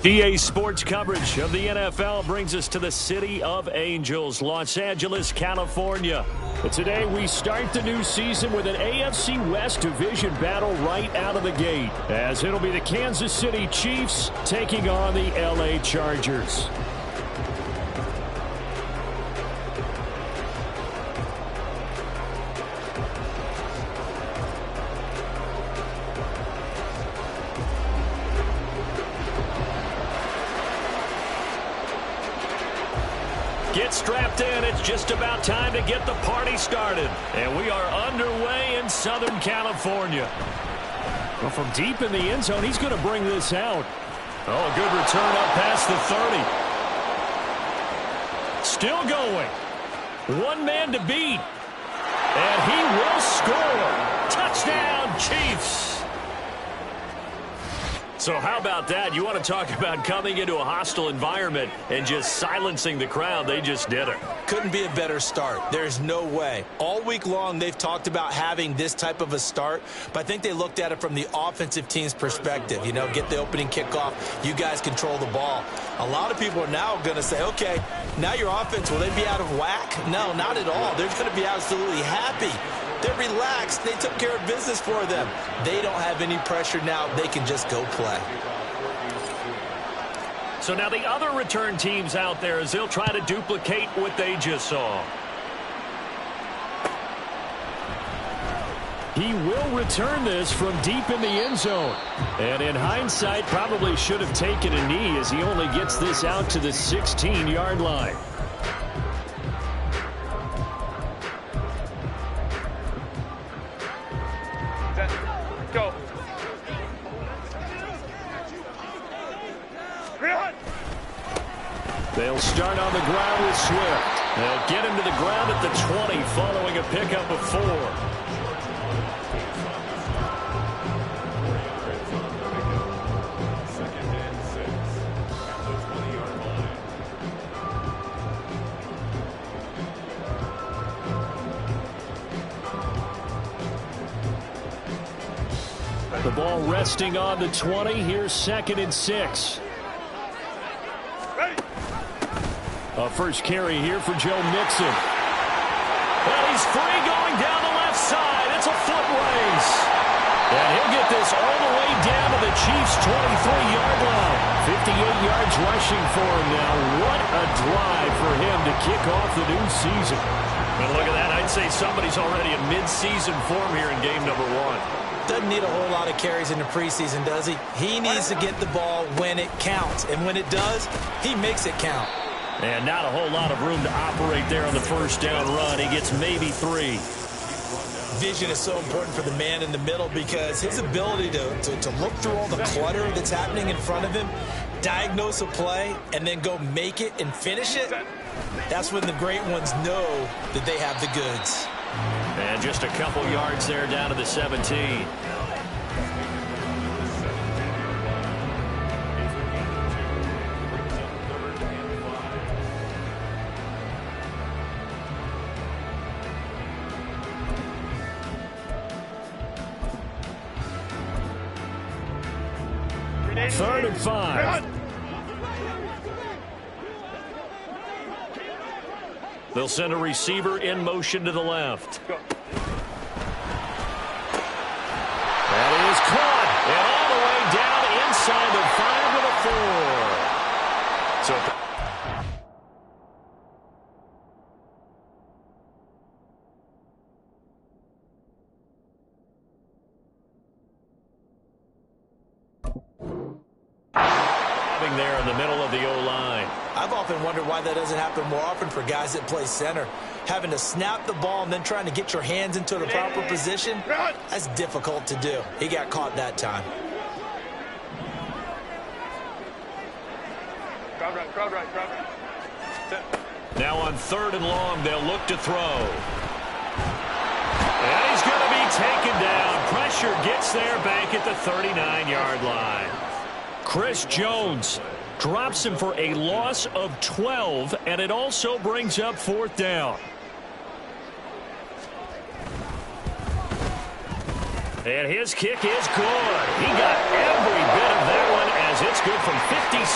EA Sports coverage of the NFL brings us to the City of Angels, Los Angeles, California. But today we start the new season with an AFC West division battle right out of the gate, as it'll be the Kansas City Chiefs taking on the LA Chargers. Get strapped in. It's just about time to get the party started. And we are underway in Southern California. Well, from deep in the end zone, he's going to bring this out. Oh, a good return up past the 30. Still going. One man to beat. And he will score. Touchdown, Chiefs. So how about that? You want to talk about coming into a hostile environment and just silencing the crowd. They just did it. Couldn't be a better start. There's no way. All week long, they've talked about having this type of a start, but I think they looked at it from the offensive team's perspective. You know, get the opening kickoff. You guys control the ball. A lot of people are now going to say, okay, now your offense, will they be out of whack? No, not at all. They're going to be absolutely happy. They're relaxed. They took care of business for them. They don't have any pressure now. They can just go play. So now the other return teams out there as they'll try to duplicate what they just saw. He will return this from deep in the end zone. And in hindsight, probably should have taken a knee as he only gets this out to the 16-yard line. Go. They'll start on the ground with Swift. They'll get him to the ground at the 20 following a pickup of 4. The ball resting on the 20. Here's 2nd and 6. A first carry here for Joe Mixon. And he's free going down the left side. It's a foot race. And he'll get this all the way down to the Chiefs' 23-yard line. 58 yards rushing for him now. What a drive for him to kick off the new season. And look at that. I'd say somebody's already in mid-season form here in game number 1. Doesn't need a whole lot of carries in the preseason, does he? He needs to get the ball when it counts. And when it does, he makes it count. And not a whole lot of room to operate there on the first down run. He gets maybe 3. Vision is so important for the man in the middle because his ability to look through all the clutter that's happening in front of him, diagnose a play, and then go make it and finish it, that's when the great ones know that they have the goods. And just a couple yards there down to the 17. Third and 5. They'll send a receiver in motion to the left. That is caught. And all the way down inside the 5 with a 4. So there in the middle of the O-line. I've often wondered why that doesn't happen more often for guys that play center. Having to snap the ball and then trying to get your hands into the proper position, that's difficult to do. He got caught that time. Crowd right. Now on 3rd and long, they'll look to throw. And he's going to be taken down. Pressure gets there back at the 39-yard line. Chris Jones drops him for a loss of 12, and it also brings up 4th down. And his kick is good. He got every bit of that one as as it's good from 56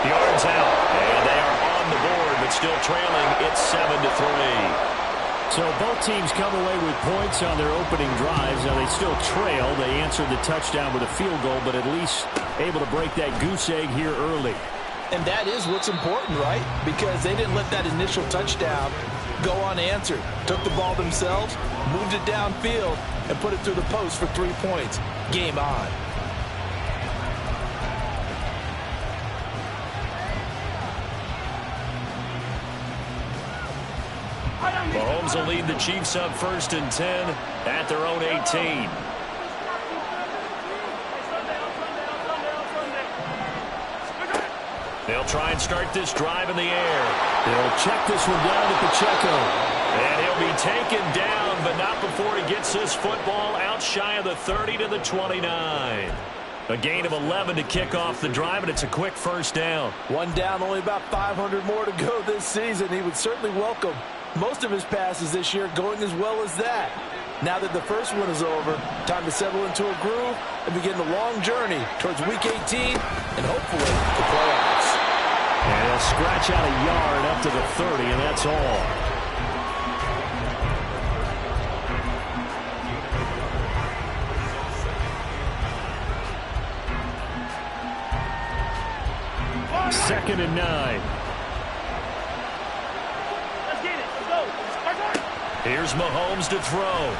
yards out. And they are on the board, but still trailing. It's 7-3. So both teams come away with points on their opening drives. Now they still trail. They answered the touchdown with a field goal, but at least able to break that goose egg here early. And that is what's important, right? Because they didn't let that initial touchdown go unanswered. Took the ball themselves, moved it downfield, and put it through the post for 3 points. Game on. Mahomes will lead the Chiefs up 1st and 10 at their own 18. They'll try and start this drive in the air. They'll check this one down to Pacheco. And he'll be taken down, but not before he gets this football out shy of the 30 to the 29. A gain of 11 to kick off the drive, and it's a quick first down. One down, only about 500 more to go this season. He would certainly welcome most of his passes this year going as well as that. Now that the first one is over, time to settle into a groove and begin the long journey towards Week 18 and hopefully the playoffs. And he'll scratch out a yard up to the 30, and that's all. Second and 9. Let's get it. Let's go. Here's Mahomes to throw.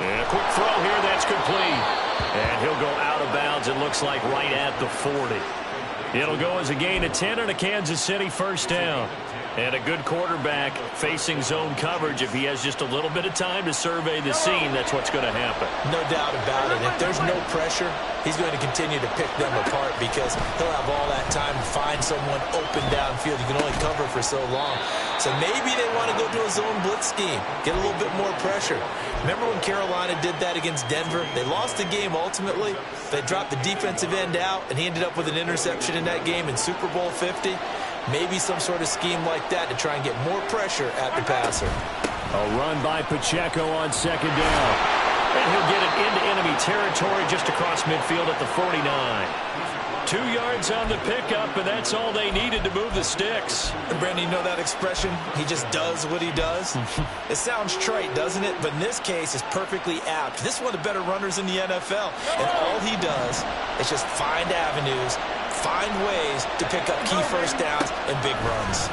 And a quick throw here, that's complete. And he'll go out of bounds, it looks like, right at the 40. It'll go as a gain of 10 and a Kansas City first down. And a good quarterback facing zone coverage. If he has just a little bit of time to survey the scene, that's what's going to happen. No doubt about it. If there's no pressure, he's going to continue to pick them apart because he'll have all that time to find someone open downfield. You can only cover for so long. So maybe they want to go to a zone blitz scheme, get a little bit more pressure. Remember when Carolina did that against Denver? They lost the game ultimately. They dropped the defensive end out, and he ended up with an interception in that game in Super Bowl 50. Maybe some sort of scheme like that to try and get more pressure at the passer. A run by Pacheco on second down. And he'll get it into enemy territory just across midfield at the 49. 2 yards on the pickup, and that's all they needed to move the sticks. And Brandon, you know that expression? He just does what he does? It sounds trite, doesn't it? But in this case, it's perfectly apt. This is one of the better runners in the NFL. And all he does is just find avenues, find ways to pick up key first downs and big runs.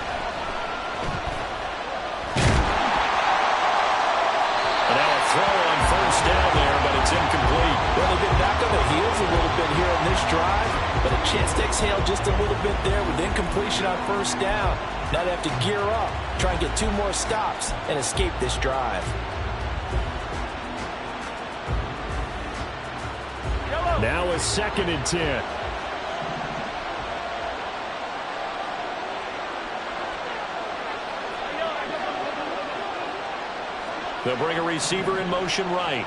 And now a throw on first down there, but it's incomplete. Well, they've been back on the heels a little bit here in this drive, but a chance to exhale just a little bit there with incompletion on first down. Now they have to gear up, try and get 2 more stops, and escape this drive. Now a 2nd and 10. They'll bring a receiver in motion right.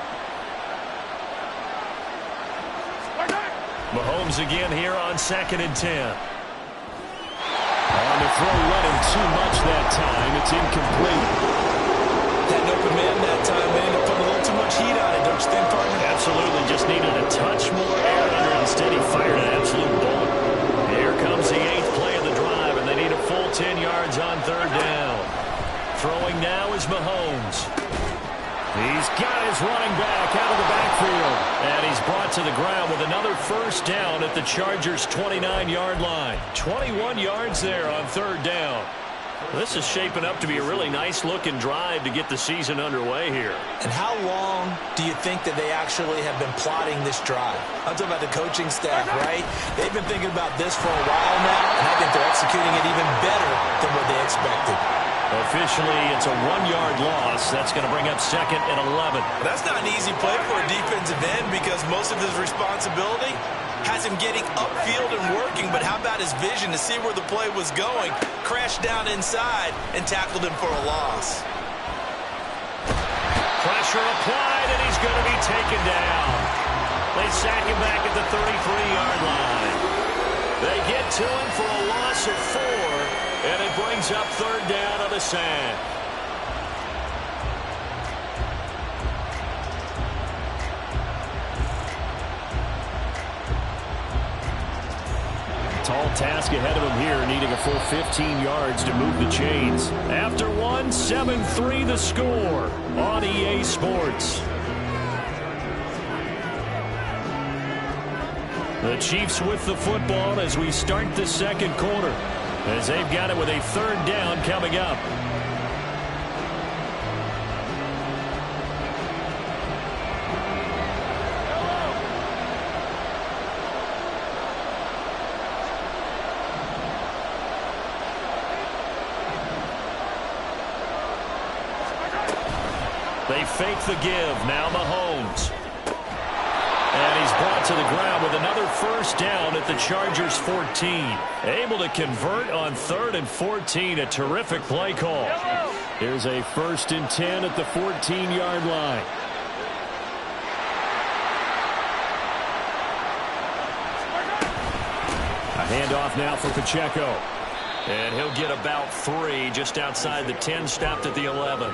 Mahomes again here on 2nd and 10. On the throw, running too much that time. It's incomplete. Had an open man that time, man. They put a little too much heat on it, don't you think, partner? Absolutely. Just needed a touch more air under it. Instead, he fired an absolute bullet. Here comes the 8th play of the drive, and they need a full 10 yards on 3rd down. Throwing now is Mahomes. He's got his running back out of the backfield. And he's brought to the ground with another first down at the Chargers' 29-yard line. 21 yards there on 3rd down. This is shaping up to be a really nice-looking drive to get the season underway here. And how long do you think that they actually have been plotting this drive? I'm talking about the coaching staff, right? They've been thinking about this for a while now, and I think they're executing it even better than what they expected. Officially, it's a 1-yard loss. That's going to bring up 2nd and 11. That's not an easy play for a defensive end because most of his responsibility has him getting upfield and working, but how about his vision to see where the play was going, crashed down inside, and tackled him for a loss. Pressure applied, and he's going to be taken down. They sack him back at the 33-yard line. They get to him for a loss of 4, and it brings up 3rd down on the sack. task ahead of him here, needing a full 15 yards to move the chains. After one, 7-3 the score on EA Sports. The Chiefs with the football as we start the second quarter, as they've got it with a third down coming up. They fake the give. Now Mahomes. And he's brought to the ground with another first down at the Chargers' 14. Able to convert on 3rd and 14. A terrific play call. Here's a 1st and 10 at the 14-yard line. A handoff now for Pacheco. And he'll get about 3 just outside the 10, stopped at the 11.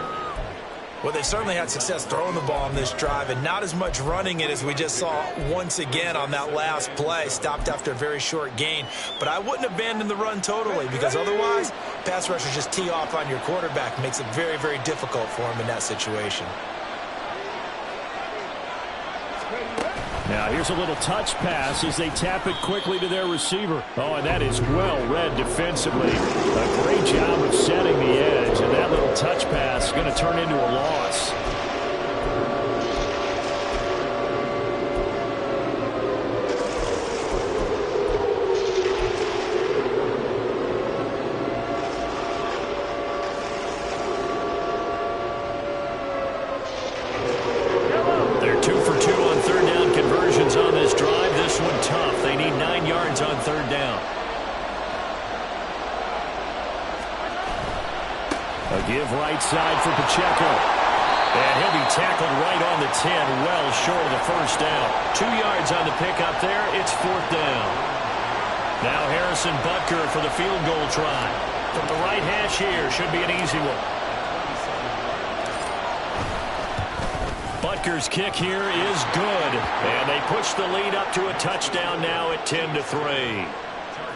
Well, they certainly had success throwing the ball on this drive and not as much running it as we just saw once again on that last play. Stopped after a very short gain. But I wouldn't abandon the run totally, because otherwise pass rushers just tee off on your quarterback. Makes it very, very difficult for him in that situation. Now here's a little touch pass as they tap it quickly to their receiver. Oh, and that is well read defensively. A great job of setting the edge, and that little touch pass is going to turn into a loss. They're 2 for 2 on third down conversions on this drive. This one tough. They need 9 yards on third down. A give right side for Pacheco. And he'll be tackled right on the 10, well short of the first down. 2 yards on the pickup there. It's 4th down. Now Harrison Butker for the field goal try. From the right hash here, should be an easy one. Butker's kick here is good. And they push the lead up to a touchdown now at 10-3.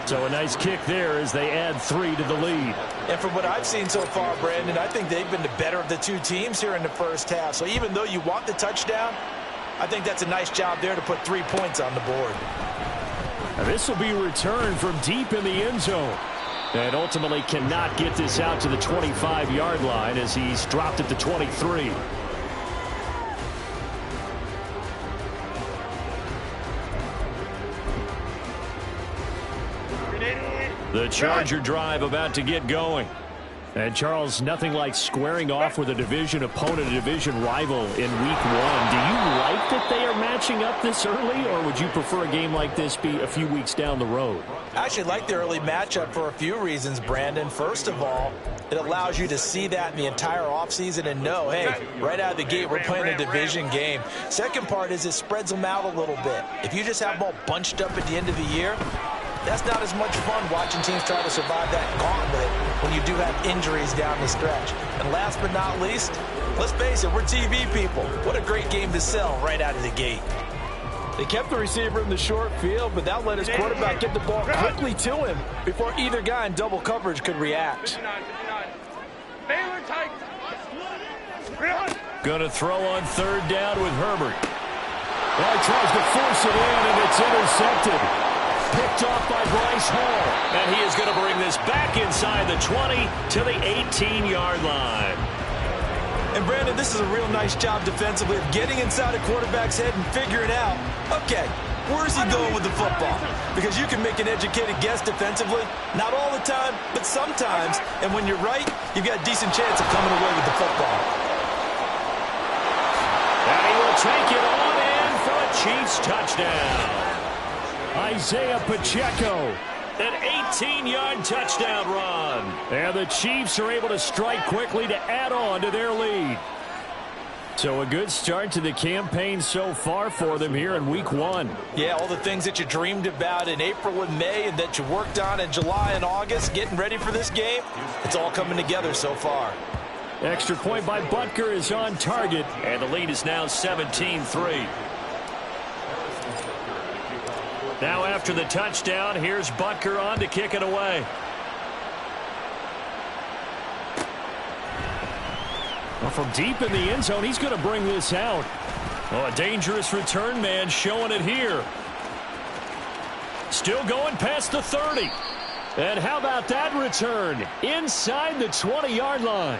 So a nice kick there as they add 3 to the lead. And from what I've seen so far, Brandon, I think they've been the better of the two teams here in the first half. So even though you want the touchdown, I think that's a nice job there to put 3 points on the board. Now this will be returned from deep in the end zone. And ultimately cannot get this out to the 25-yard line as he's dropped at the 23. The Charger drive about to get going. And, Charles, nothing like squaring off with a division opponent, a division rival in Week 1. Do you like that they are matching up this early, or would you prefer a game like this be a few weeks down the road? I actually like the early matchup for a few reasons, Brandon. First of all, it allows you to see that in the entire offseason and know, hey, right out of the gate, we're playing a division game. Second part is it spreads them out a little bit. If you just have them all bunched up at the end of the year, that's not as much fun watching teams try to survive that gauntlet when you do have injuries down the stretch. And last but not least, let's face it, we're TV people. What a great game to sell right out of the gate. They kept the receiver in the short field, but that let his quarterback get the ball quickly to him before either guy in double coverage could react. Going to throw on third down with Herbert. Well, he tries to force it in, and it's intercepted. Picked off by Bryce Hall. And he is going to bring this back inside the 20 to the 18-yard line. And, Brandon, this is a real nice job defensively of getting inside a quarterback's head and figuring out, okay, where's he going with the football? Because you can make an educated guess defensively. Not all the time, but sometimes. And when you're right, you've got a decent chance of coming away with the football. And he will take it on in for a Chiefs touchdown. Isaiah Pacheco, an 18-yard touchdown run. And the Chiefs are able to strike quickly to add on to their lead. So a good start to the campaign so far for them here in Week 1. Yeah, all the things that you dreamed about in April and May and that you worked on in July and August, getting ready for this game, it's all coming together so far. Extra point by Butker is on target, and the lead is now 17-3. Now after the touchdown, here's Butker on to kick it away. Well, from deep in the end zone, he's going to bring this out. Oh, a dangerous return man showing it here. Still going past the 30. And how about that return? Inside the 20-yard line.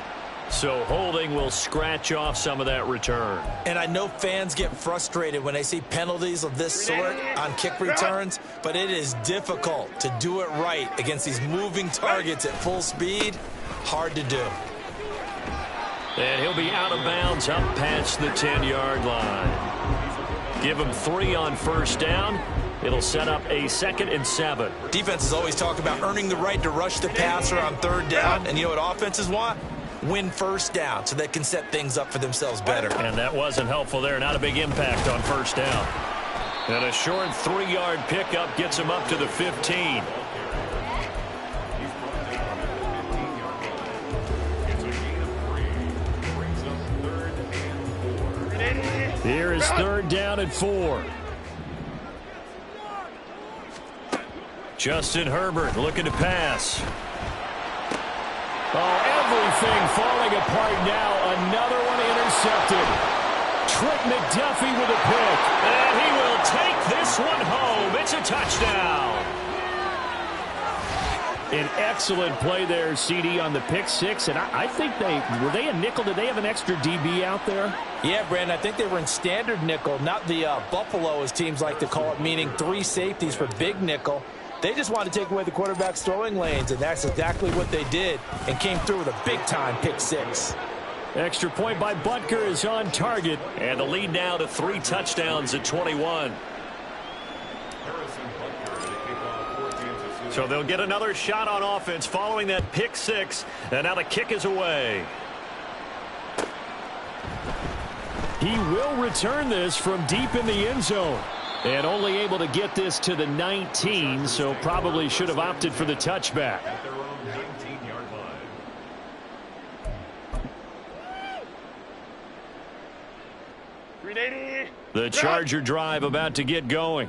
So holding will scratch off some of that return. And I know fans get frustrated when they see penalties of this sort on kick returns, but it is difficult to do it right against these moving targets at full speed. Hard to do. And he'll be out of bounds up past the 10-yard line. Give him 3 on first down. It'll set up a 2nd and 7. Defenses always talk about earning the right to rush the passer on 3rd down. And you know what offenses want? Win first down so they can set things up for themselves better. And that wasn't helpful there. Not a big impact on first down. And a short 3-yard pickup gets him up to the 15. Here is 3rd down and 4. Justin Herbert looking to pass. Oh, everything falling apart now. Another one intercepted. Trent McDuffie with a pick. And he will take this one home. It's a touchdown. An excellent play there, CD, on the pick 6. And I think were they a nickel? Did they have an extra DB out there? Yeah, Brandon, I think they were in standard nickel, not the Buffalo, as teams like to call it, meaning 3 safeties for big nickel. They just wanted to take away the quarterback's throwing lanes, and that's exactly what they did, and came through with a big-time pick 6. Extra point by Butker is on target, and the lead now to 3 touchdowns at 21. So they'll get another shot on offense following that pick 6, and now the kick is away. He will return this from deep in the end zone. And only able to get this to the 19, so probably should have opted for the touchback. The Charger drive about to get going.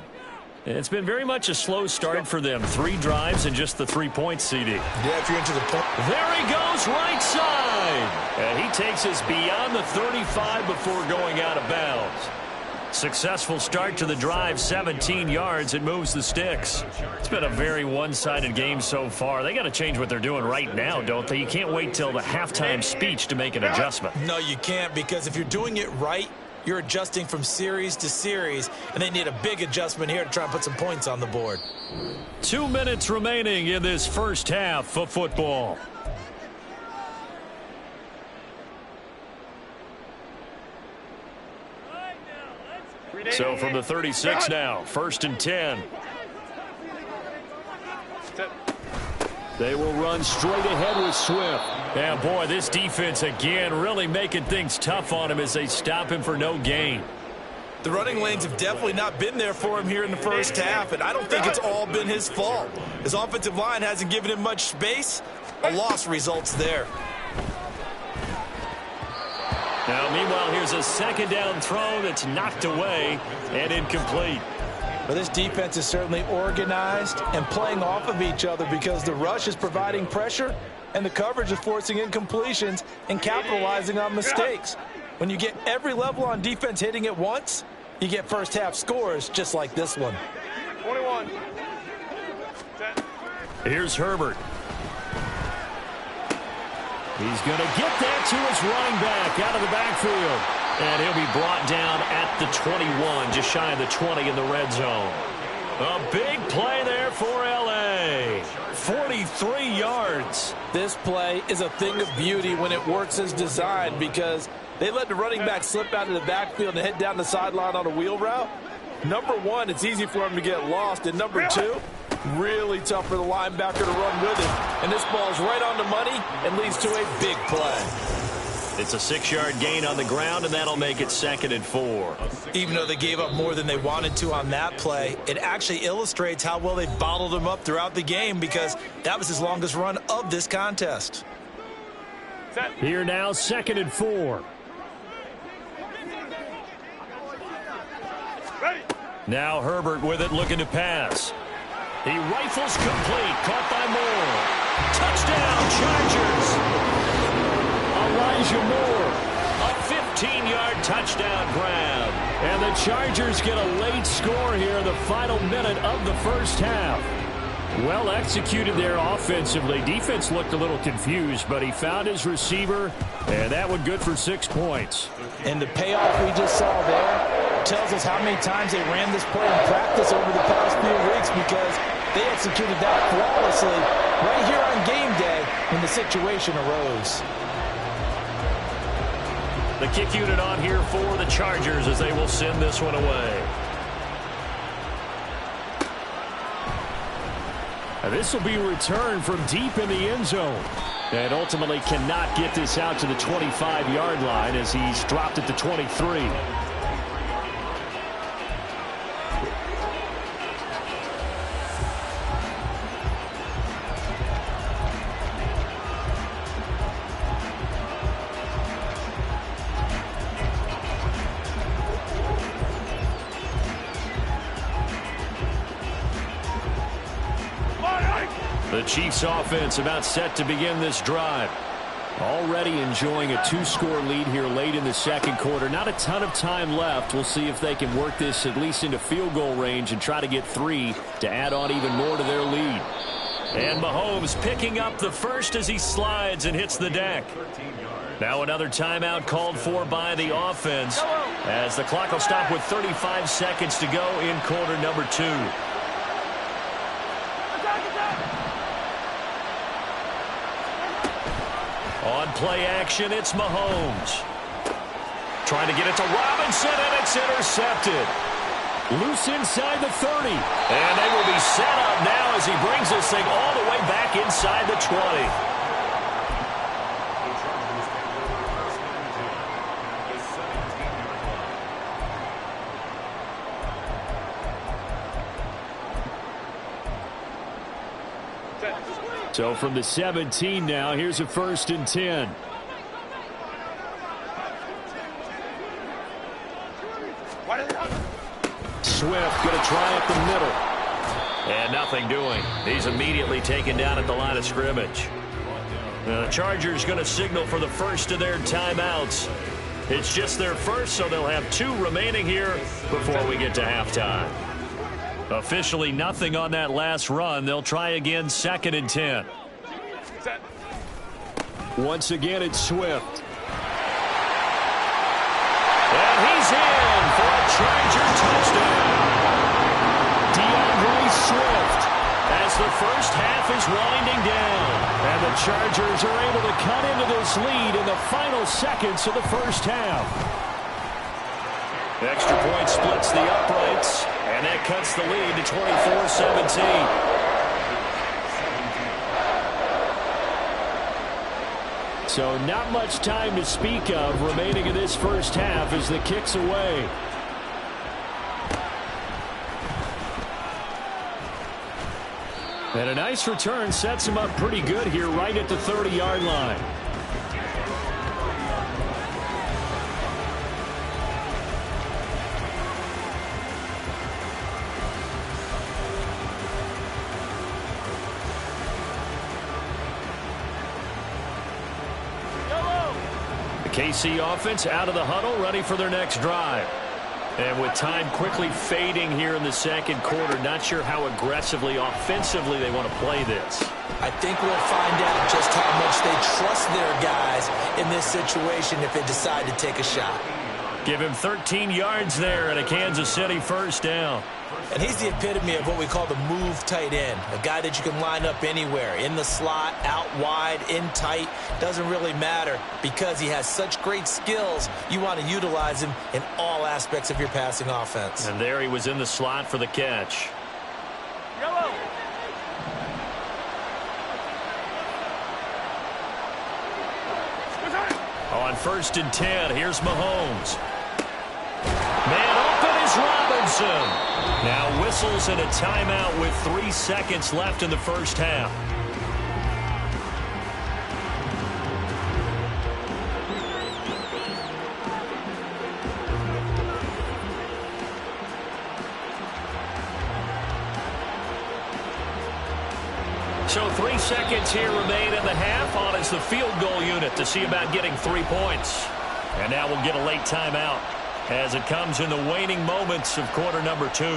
It's been very much a slow start for them. 3 drives and just the 3 points, CD. Yeah, if you're into the point. There he goes, right side. And he takes us beyond the 35 before going out of bounds. Successful start to the drive, 17 yards. It moves the sticks. It's been a very one-sided game so far. They got to change what they're doing right now, don't they? You can't wait till the halftime speech to make an adjustment. No, you can't, because if you're doing it right, you're adjusting from series to series, and they need a big adjustment here to try and put some points on the board. 2 minutes remaining in this first half of football. So from the 36 now, 1st and 10. They will run straight ahead with Swift. And boy, this defense again really making things tough on him as they stop him for no gain. The running lanes have definitely not been there for him here in the first half, and I don't think it's all been his fault. His offensive line hasn't given him much space. A loss results there. Now, meanwhile, here's a 2nd down throw that's knocked away and incomplete. Well, this defense is certainly organized and playing off of each other because the rush is providing pressure and the coverage is forcing incompletions and capitalizing on mistakes. When you get every level on defense hitting at once, you get first half scores just like this one. 21. Here's Herbert. He's going to get that to his running back out of the backfield. And he'll be brought down at the 21, just shy of the 20 in the red zone. A big play there for L.A. 43 yards. This play is a thing of beauty when it works as designed because they let the running back slip out of the backfield and head down the sideline on a wheel route. Number 1, it's easy for him to get lost. And number 2, really tough for the linebacker to run with it. And this ball's right on the money and leads to a big play. It's a 6-yard gain on the ground, and that'll make it 2nd and 4. Even though they gave up more than they wanted to on that play, it actually illustrates how well they bottled him up throughout the game because that was his longest run of this contest. Here now, 2nd and 4. Now Herbert with it, looking to pass. He rifles complete, caught by Moore. Touchdown, Chargers. Elijah Moore, a 15-yard touchdown grab. And the Chargers get a late score here in the final minute of the first half. Well executed there offensively. Defense looked a little confused, but he found his receiver, and that one good for 6 points. And the payoff we just saw there tells us how many times they ran this play in practice over the past few weeks, because they executed that flawlessly right here on game day when the situation arose. The kick unit on here for the Chargers as they will send this one away. This will be returned from deep in the end zone. And ultimately cannot get this out to the 25-yard line as he's dropped it to 23. The Chiefs offense about set to begin this drive. Already enjoying a 2-score lead here late in the second quarter. Not a ton of time left. We'll see if they can work this at least into field goal range and try to get 3 to add on even more to their lead. And Mahomes picking up the first as he slides and hits the deck. Now another timeout called for by the offense as the clock will stop with 35 seconds to go in quarter number 2. On play action, it's Mahomes. Trying to get it to Robinson, and it's intercepted. Loose inside the 30. And they will be set up now as he brings this thing all the way back inside the 20. So from the 17 now, here's a 1st and 10. Swift going to try up the middle. And nothing doing. He's immediately taken down at the line of scrimmage. The Chargers going to signal for the first of their timeouts. It's just their first, so they'll have 2 remaining here before we get to halftime. Officially nothing on that last run. They'll try again, 2nd and 10. Once again, it's Swift. And he's in for a Charger touchdown. DeAndre Swift as the first half is winding down. And the Chargers are able to cut into this lead in the final seconds of the first half. Extra point splits the uprights, and that cuts the lead to 24-17. So not much time to speak of remaining in this first half as the kick's away. And a nice return sets him up pretty good here right at the 30-yard line. KC offense out of the huddle, ready for their next drive. And with time quickly fading here in the second quarter, not sure how aggressively, offensively they want to play this. I think we'll find out just how much they trust their guys in this situation if they decide to take a shot. Give him 13 yards there and a Kansas City first down. And he's the epitome of what we call the move tight end, a guy that you can line up anywhere, in the slot, out wide, in tight, doesn't really matter because he has such great skills. You want to utilize him in all aspects of your passing offense. And there he was in the slot for the catch. Yellow. On 1st and 10, here's Mahomes. Man open is Robinson. Now whistles and a timeout with 3 seconds left in the first half. So 3 seconds here remain in the half on as the field goal unit to see about getting 3 points. And now we'll get a late timeout as it comes in the waning moments of quarter number 2.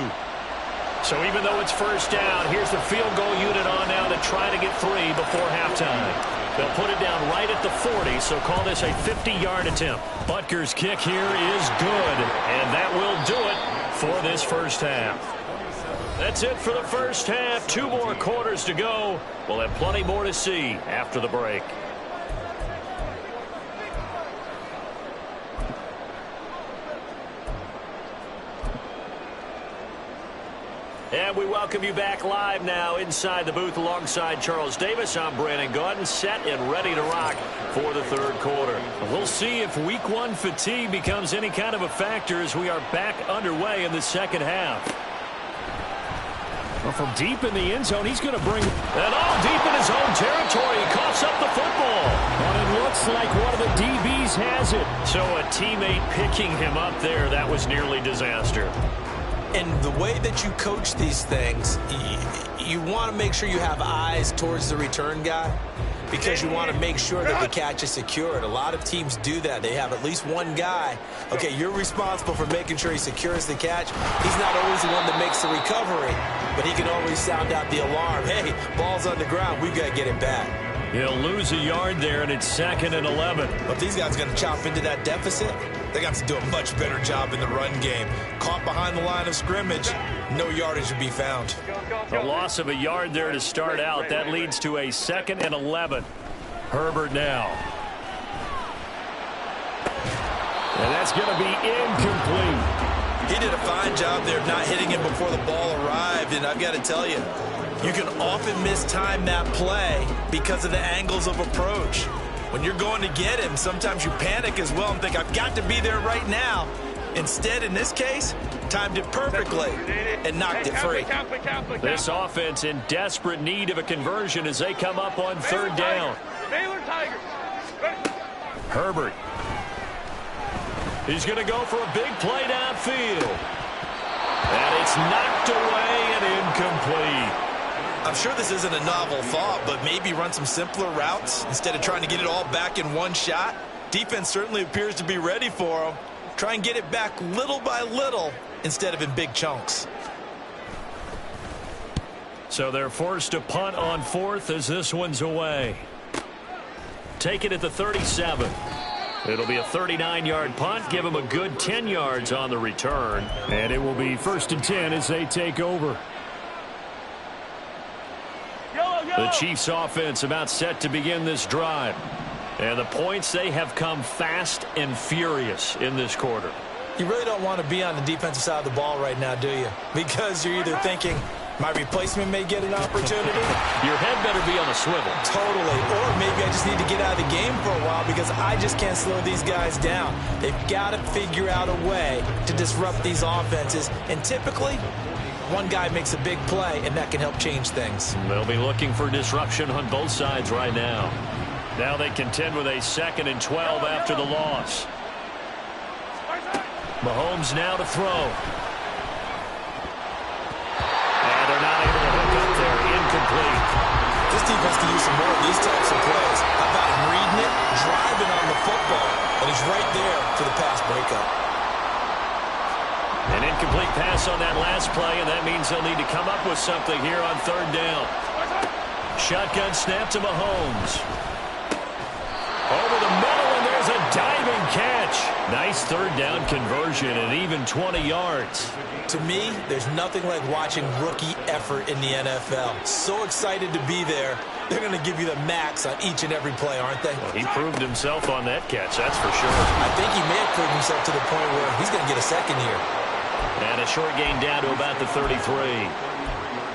So even though it's first down, here's the field goal unit on now to try to get 3 before halftime. They'll put it down right at the 40, so call this a 50-yard attempt. Butker's kick here is good, and that will do it for this first half. That's it for the first half. 2 more quarters to go. We'll have plenty more to see after the break. And we welcome you back live now inside the booth alongside Charles Davis. I'm Brandon Gaudin, set and ready to rock for the third quarter. We'll see if Week 1 fatigue becomes any kind of a factor as we are back underway in the second half. Well, from deep in the end zone, he's going to bring it all deep in his own territory. He coughs up the football. And it looks like one of the DBs has it. So a teammate picking him up there, that was nearly disaster. And the way that you coach these things, you want to make sure you have eyes towards the return guy because you want to make sure that the catch is secured. A lot of teams do that. They have at least one guy. Okay, you're responsible for making sure he secures the catch. He's not always the one that makes the recovery, but he can always sound out the alarm. Hey, ball's on the ground. We've got to get it back. He'll lose a yard there, and it's 2nd and 11. But these guys are going to chop into that deficit. They got to do a much better job in the run game. Caught behind the line of scrimmage, no yardage to be found. A loss of a yard there to start out. That leads to a 2nd and 11. Herbert now. And that's going to be incomplete. He did a fine job there of not hitting him before the ball arrived, and I've got to tell you, you can often mistime that play because of the angles of approach. When you're going to get him, sometimes you panic as well and think, I've got to be there right now. Instead, in this case, timed it perfectly and knocked it free. This offense in desperate need of a conversion as they come up on 3rd down. Herbert. He's going to go for a big play downfield. And it's knocked away and incomplete. I'm sure this isn't a novel thought, but maybe run some simpler routes instead of trying to get it all back in one shot. Defense certainly appears to be ready for him. Try and get it back little by little instead of in big chunks. So they're forced to punt on 4th as this one's away. Take it at the 37. It'll be a 39-yard punt. Give them a good 10 yards on the return. And it will be 1st and 10 as they take over. The Chiefs offense about set to begin this drive. And the points, they have come fast and furious in this quarter. You really don't want to be on the defensive side of the ball right now, do you? Because you're either thinking, my replacement may get an opportunity. Your head better be on a swivel. Totally. Or maybe I just need to get out of the game for a while because I just can't slow these guys down. They've got to figure out a way to disrupt these offenses. And typically, one guy makes a big play, and that can help change things. They'll be looking for disruption on both sides right now. Now they contend with a 2nd and 12 after the loss. Mahomes now to throw. And they're not able to hook up there. Incomplete. This defense can use some more of these types of plays. How about him reading it, driving on the football, and he's right there for the pass breakup. An incomplete pass on that last play, and that means they'll need to come up with something here on 3rd down. Shotgun snap to Mahomes. Over the middle, and there's a diving catch. Nice 3rd down conversion and even 20 yards. To me, there's nothing like watching rookie effort in the NFL. So excited to be there. They're going to give you the max on each and every play, aren't they? Well, he proved himself on that catch, that's for sure. I think he may have proved himself to the point where he's going to get a second here. And a short gain down to about the 33.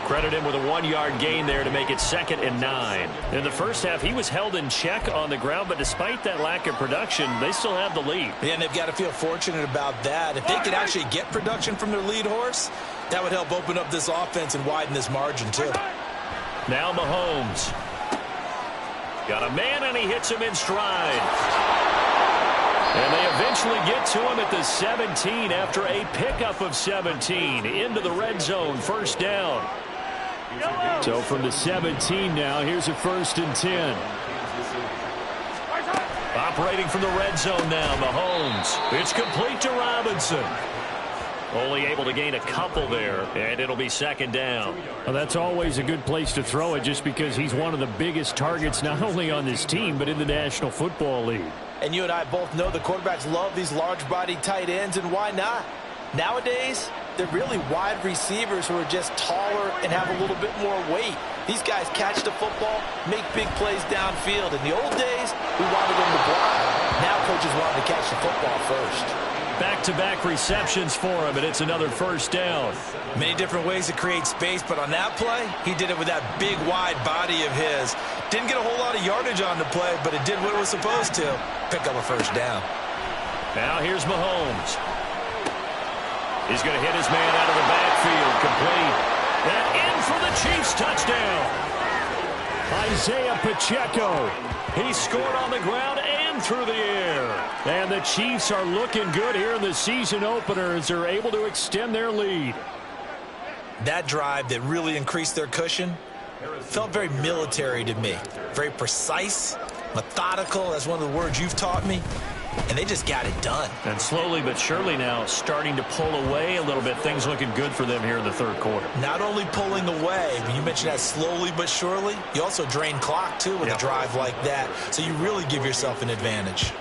Credit him with a 1-yard gain there to make it 2nd and 9. In the first half, he was held in check on the ground, but despite that lack of production, they still have the lead. Yeah, and they've got to feel fortunate about that. If they could actually get production from their lead horse, that would help open up this offense and widen this margin, too. Now Mahomes. Got a man, and he hits him in stride. And they eventually get to him at the 17 after a pickup of 17 into the red zone. 1st down. So from the 17 now, here's a 1st and 10. Operating from the red zone now, Mahomes. It's complete to Robinson. Only able to gain a couple there, and it'll be 2nd down. Well, that's always a good place to throw it just because he's one of the biggest targets not only on this team but in the National Football League. And you and I both know the quarterbacks love these large-bodied tight ends, and why not? Nowadays, they're really wide receivers who are just taller and have a little bit more weight. These guys catch the football, make big plays downfield. In the old days, we wanted them to block. Now coaches want them to catch the football first. Back-to-back receptions for him, and it's another 1st down. Many different ways to create space, but on that play, he did it with that big, wide body of his. Didn't get a whole lot of yardage on the play, but it did what it was supposed to. Pick up a 1st down. Now here's Mahomes. He's going to hit his man out of the backfield, complete. And in for the Chiefs touchdown. Isaiah Pacheco. He scored on the ground and through the air. And the Chiefs are looking good here in the season opener as they're able to extend their lead. That drive that really increased their cushion felt very military to me. Very precise, methodical, that's one of the words you've taught me. And they just got it done. And slowly but surely now starting to pull away a little bit. Things looking good for them here in the 3rd quarter. Not only pulling away, but you mentioned that slowly but surely, you also drain clock, too, with a drive like that. So you really give yourself an advantage.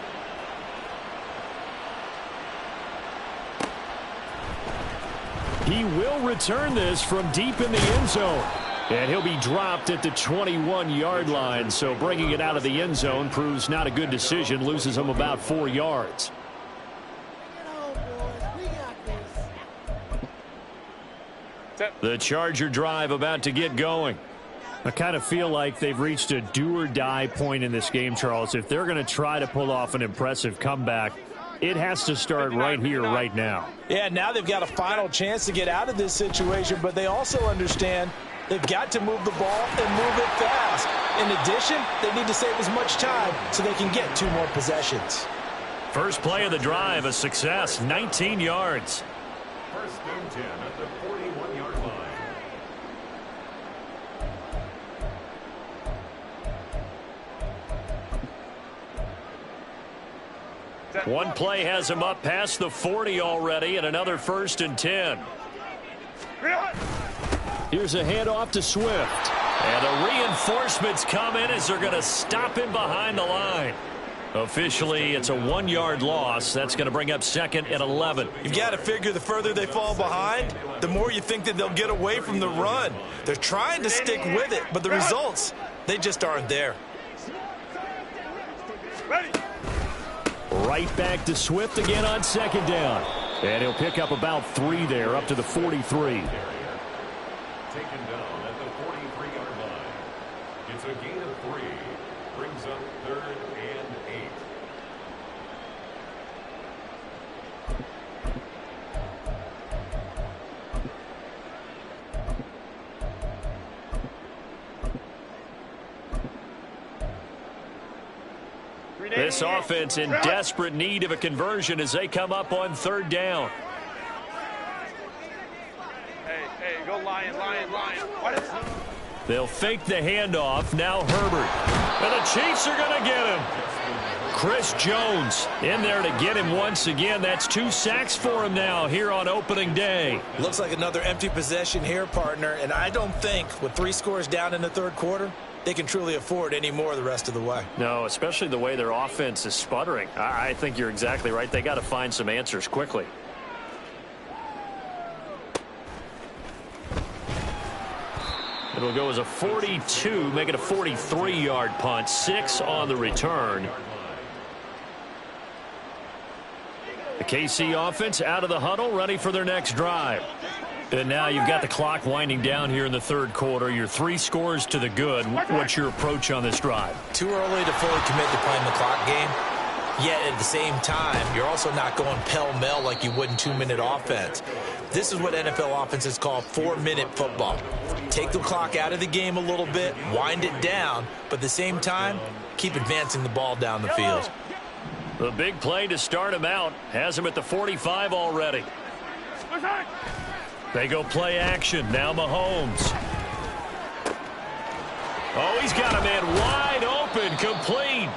He will return this from deep in the end zone. And he'll be dropped at the 21-yard line. So bringing it out of the end zone proves not a good decision. Loses him about 4 yards. The Charger drive about to get going. I kind of feel like they've reached a do-or-die point in this game, Charles. If they're going to try to pull off an impressive comeback, it has to start right here, right now. Yeah, now they've got a final chance to get out of this situation, but they also understand they've got to move the ball and move it fast. In addition, they need to save as much time so they can get 2 more possessions. First play of the drive, a success, 19 yards. 1st and 10 at the 41-yard line. One play has him up past the 40 already, and another 1st and 10. Here's a handoff to Swift. And the reinforcements come in as they're going to stop him behind the line. Officially, it's a 1-yard loss. That's going to bring up 2nd and 11. You've got to figure the further they fall behind, the more you think that they'll get away from the run. They're trying to stick with it, but the results, they just aren't there. Right back to Swift again on 2nd down. And he'll pick up about 3 there, up to the 43. Taken down at the 43-yard line. It's a gain of 3. Brings up 3rd and 8. This offense in desperate need of a conversion as they come up on 3rd down. Hey, go Lion. What? They'll fake the handoff. Now Herbert. And the Chiefs are going to get him. Chris Jones in there to get him once again. That's 2 sacks for him now here on opening day. Looks like another empty possession here, partner. And I don't think with 3 scores down in the 3rd quarter, they can truly afford any more the rest of the way. No, especially the way their offense is sputtering. I think you're exactly right. They got to find some answers quickly. It'll go as a 42, make it a 43-yard punt. 6 on the return. The KC offense out of the huddle, ready for their next drive. And now you've got the clock winding down here in the 3rd quarter. Your 3 scores to the good. What's your approach on this drive? Too early to fully commit to playing the clock game. Yet at the same time, you're also not going pell-mell like you would in 2-minute offense. This is what NFL offenses call 4-minute football. Take the clock out of the game a little bit, wind it down, but at the same time, keep advancing the ball down the field. The big play to start him out has him at the 45 already. They go play action. Now Mahomes. Oh, he's got a man wide open, complete.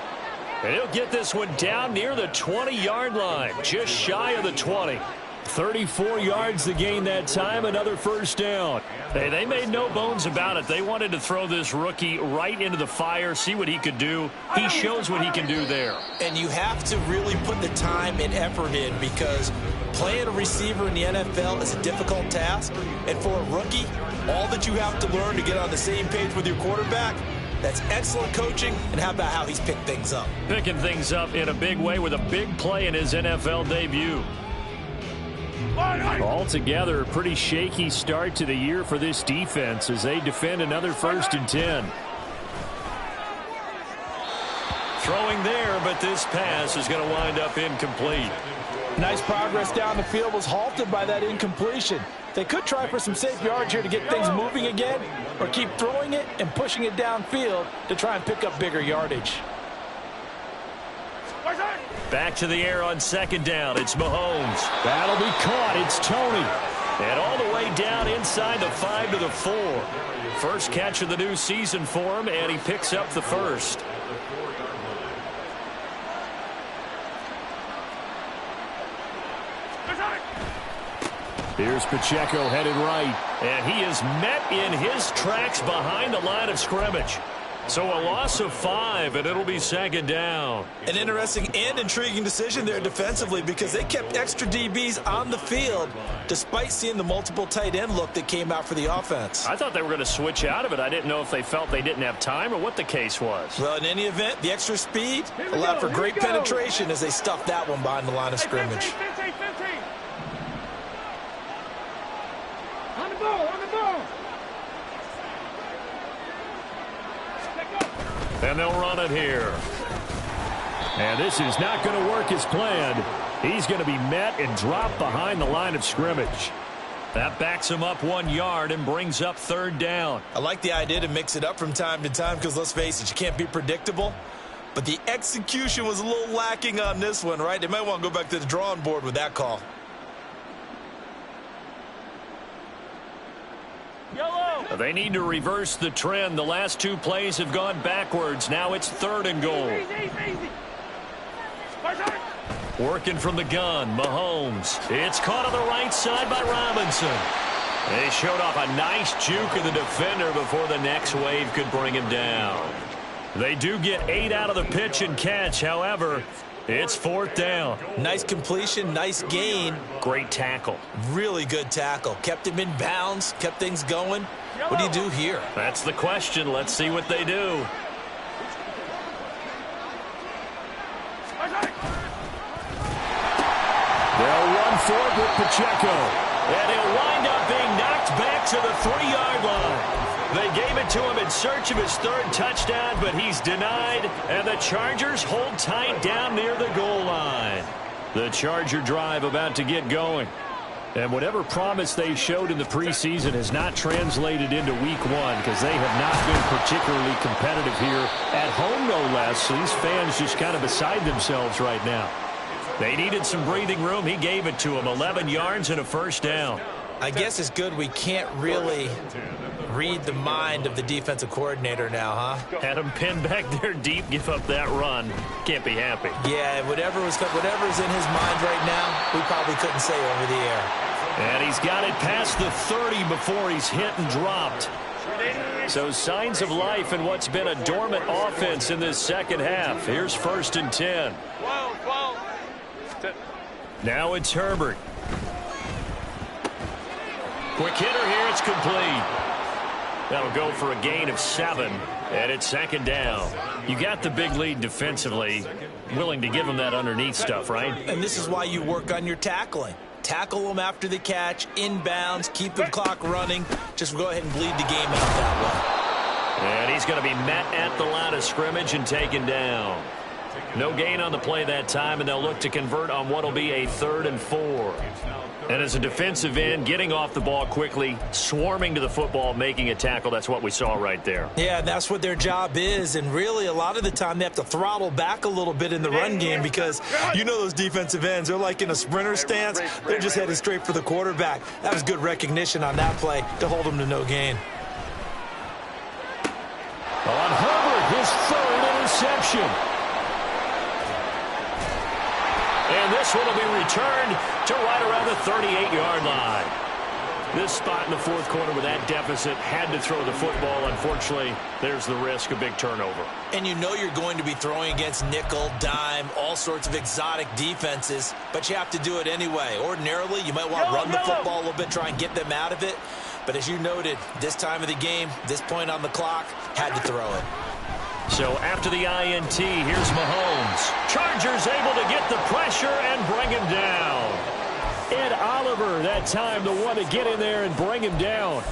And he'll get this one down near the 20-yard line, just shy of the 20. 34 yards to gain that time, another first down. Hey, they made no bones about it. They wanted to throw this rookie right into the fire, see what he could do. He shows what he can do there. And you have to really put the time and effort in, because playing a receiver in the NFL is a difficult task. And for a rookie, all that you have to learn to get on the same page with your quarterback, that's excellent coaching. And how about how he's picked things up? Picking things up in a big way with a big play in his NFL debut. Altogether, a pretty shaky start to the year for this defense as they defend another 1st and 10. Throwing there, but this pass is going to wind up incomplete. Nice progress down the field, was halted by that incompletion. They could try for some safe yards here to get things moving again, or keep throwing it and pushing it downfield to try and pick up bigger yardage. Back to the air on 2nd down. It's Mahomes. That'll be caught. It's Tony. And all the way down inside the 5 to the 4. First catch of the new season for him, and he picks up the first. Here's Pacheco headed right. And he is met in his tracks behind the line of scrimmage. So a loss of 5, and it'll be 2nd down. An interesting and intriguing decision there defensively, because they kept extra DBs on the field despite seeing the multiple tight end look that came out for the offense. I thought they were going to switch out of it. I didn't know if they felt they didn't have time or what the case was. Well, in any event, the extra speed allowed for great penetration as they stuffed that one behind the line of scrimmage. On the ball, on the ball. And they'll run it here. And this is not going to work as planned. He's going to be met and dropped behind the line of scrimmage. That backs him up 1 yard and brings up 3rd down. I like the idea to mix it up from time to time, because let's face it, you can't be predictable. But the execution was a little lacking on this one, right? They might want to go back to the drawing board with that call. They need to reverse the trend. The last 2 plays have gone backwards. Now it's 3rd and goal. Working from the gun, Mahomes. It's caught on the right side by Robinson. They showed off a nice juke of the defender before the next wave could bring him down. They do get 8 out of the pitch and catch. However, it's 4th down. Nice completion, nice gain. Great tackle. Really good tackle. Kept him in bounds, kept things going. What do you do here? That's the question. Let's see what they do. They'll run for it with Pacheco. And he'll wind up being knocked back to the 3-yard line. They gave it to him in search of his 3rd touchdown, but he's denied. And the Chargers hold tight down near the goal line. The Charger drive about to get going. And whatever promise they showed in the preseason has not translated into week 1, because they have not been particularly competitive here at home, no less. So these fans just kind of beside themselves right now. They needed some breathing room. He gave it to them. 11 yards and a 1st down. I guess it's good we can't really read the mind of the defensive coordinator now, huh? Had him pinned back there deep, give up that run. Can't be happy. Yeah, whatever's in his mind right now, we probably couldn't say over the air. And he's got it past the 30 before he's hit and dropped. So signs of life in what's been a dormant offense in this 2nd half. Here's 1st and 10. Now it's Herbert. Quick hitter here. It's complete. That'll go for a gain of 7. And it's 2nd down. You got the big lead defensively. Willing to give them that underneath stuff, right? And this is why you work on your tackling. Tackle them after the catch, inbounds, keep the clock running. Just go ahead and bleed the game out that way. And he's going to be met at the line of scrimmage and taken down. No gain on the play that time, and they'll look to convert on what will be a 3rd and 4. And as a defensive end, getting off the ball quickly, swarming to the football, making a tackle, that's what we saw right there. Yeah, that's what their job is, and really a lot of the time they have to throttle back a little bit in the run game, because you know those defensive ends, they're like in a sprinter stance. They're just headed straight for the quarterback. That was good recognition on that play to hold them to no gain. On Herbert, his third interception. And this one will be returned to right around the 38-yard line. This spot in the fourth quarter with that deficit had to throw the football. Unfortunately, there's the risk of big turnover. And you know you're going to be throwing against nickel, dime, all sorts of exotic defenses, but you have to do it anyway. Ordinarily, you might want to run the football a little bit, try and get them out of it. But as you noted, this time of the game, this point on the clock, had to throw it. So after the INT, here's Mahomes. Chargers able to get the pressure and bring him down. Ed Oliver, that time, the one to get in there and bring him down.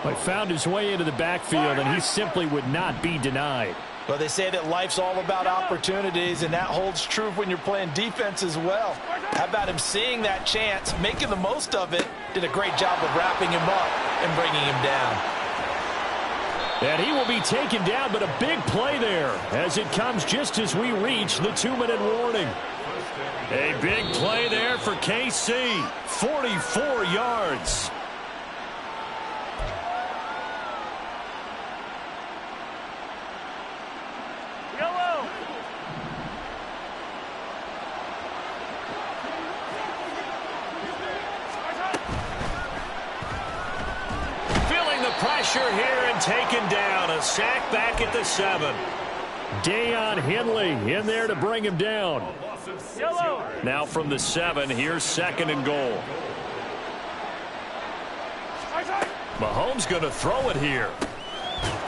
But found his way into the backfield, and he simply would not be denied. Well, they say that life's all about opportunities, and that holds true when you're playing defense as well. How about him seeing that chance, making the most of it, did a great job of wrapping him up and bringing him down. And he will be taken down, but a big play there as it comes just as we reach the 2-minute warning. A big play there for KC, 44 yards. Yellow. Feeling the pressure here and taken down. A sack back at the 7. Deion Henley in there to bring him down. Yellow. Now from the 7, here's 2nd and goal. Mahomes going to throw it here.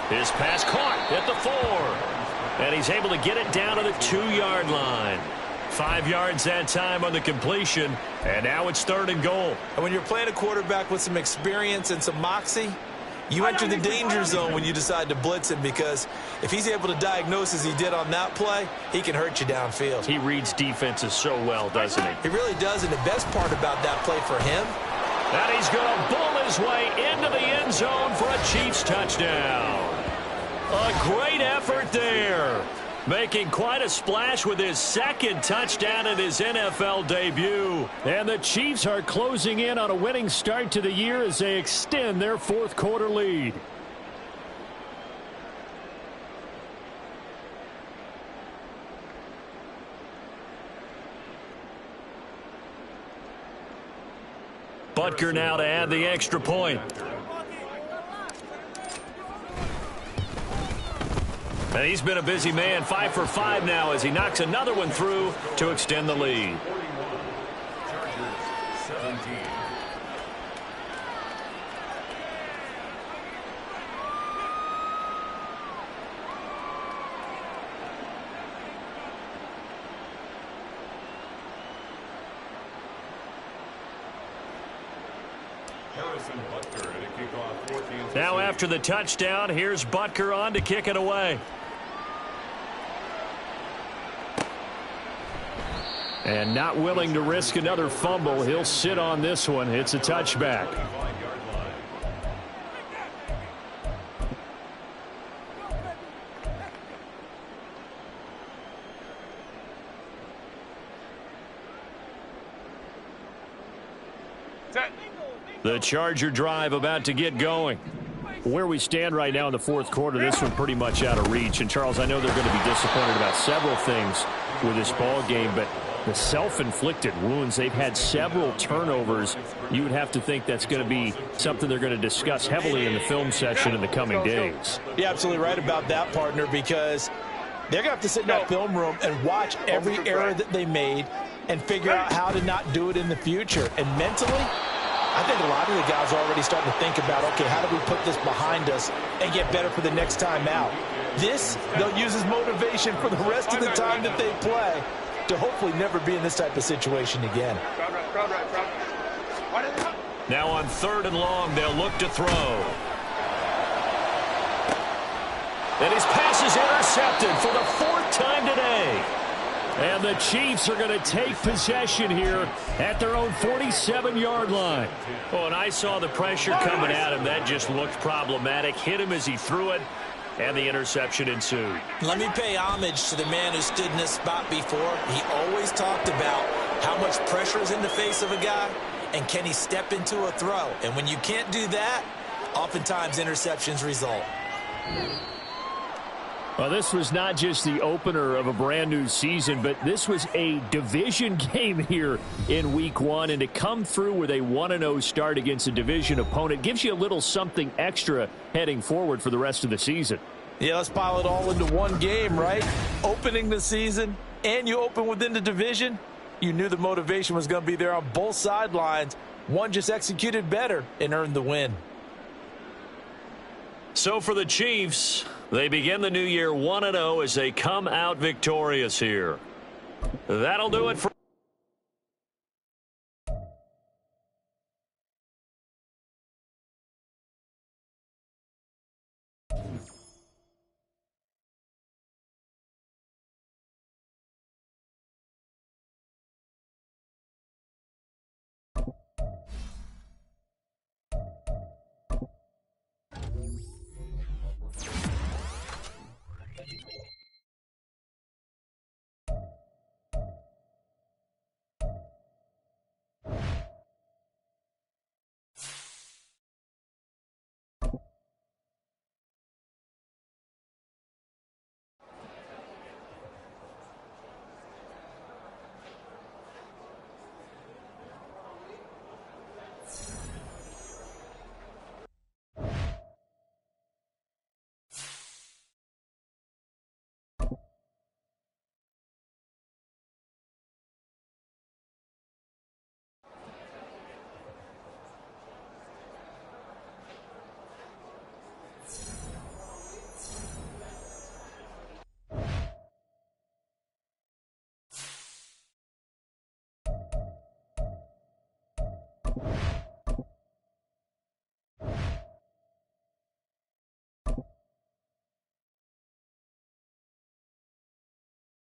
His pass caught at the 4. And he's able to get it down to the 2-yard line. 5 yards that time on the completion. And now it's 3rd and goal. And when you're playing a quarterback with some experience and some moxie, you enter the danger zone when you decide to blitz him, because if he's able to diagnose as he did on that play, he can hurt you downfield. He reads defenses so well, doesn't he? He really does, and the best part about that play for him, and he's going to bull his way into the end zone for a Chiefs touchdown. A great effort there. Making quite a splash with his 2nd touchdown in his NFL debut. And the Chiefs are closing in on a winning start to the year as they extend their 4th quarter lead. Butker now to add the extra point. And he's been a busy man, 5 for 5 now as he knocks another one through to extend the lead. Now after the touchdown, here's Butker on to kick it away. And not willing to risk another fumble. He'll sit on this one. It's a touchback. The Charger drive about to get going. Where we stand right now in the 4th quarter, this one pretty much out of reach. And, Charles, I know they're going to be disappointed about several things with this ball game, but the self-inflicted wounds, they've had several turnovers. You would have to think that's going to be something they're going to discuss heavily in the film session in the coming days. You're absolutely right about that, partner, because they're going to have to sit in that film room and watch every error that they made and figure out how to not do it in the future. And mentally, I think a lot of the guys are already starting to think about, okay, how do we put this behind us and get better for the next time out? This, they'll use as motivation for the rest of the time that they play to hopefully never be in this type of situation again. Now on 3rd and long, they'll look to throw. And his pass is intercepted for the 4th time today. And the Chiefs are going to take possession here at their own 47-yard line. Oh, and I saw the pressure coming at him. That just looked problematic. Hit him as he threw it, and the interception ensued. Let me pay homage to the man who stood in this spot before. He always talked about how much pressure is in the face of a guy, and can he step into a throw. And when you can't do that, oftentimes interceptions result. Well, this was not just the opener of a brand new season, but this was a division game here in Week 1. And to come through with a 1-0 start against a division opponent gives you a little something extra heading forward for the rest of the season. Yeah, let's pile it all into one game, right? Opening the season, and you open within the division. You knew the motivation was going to be there on both sidelines. One just executed better and earned the win. So for the Chiefs, they begin the new year 1-0 as they come out victorious here. That'll do it for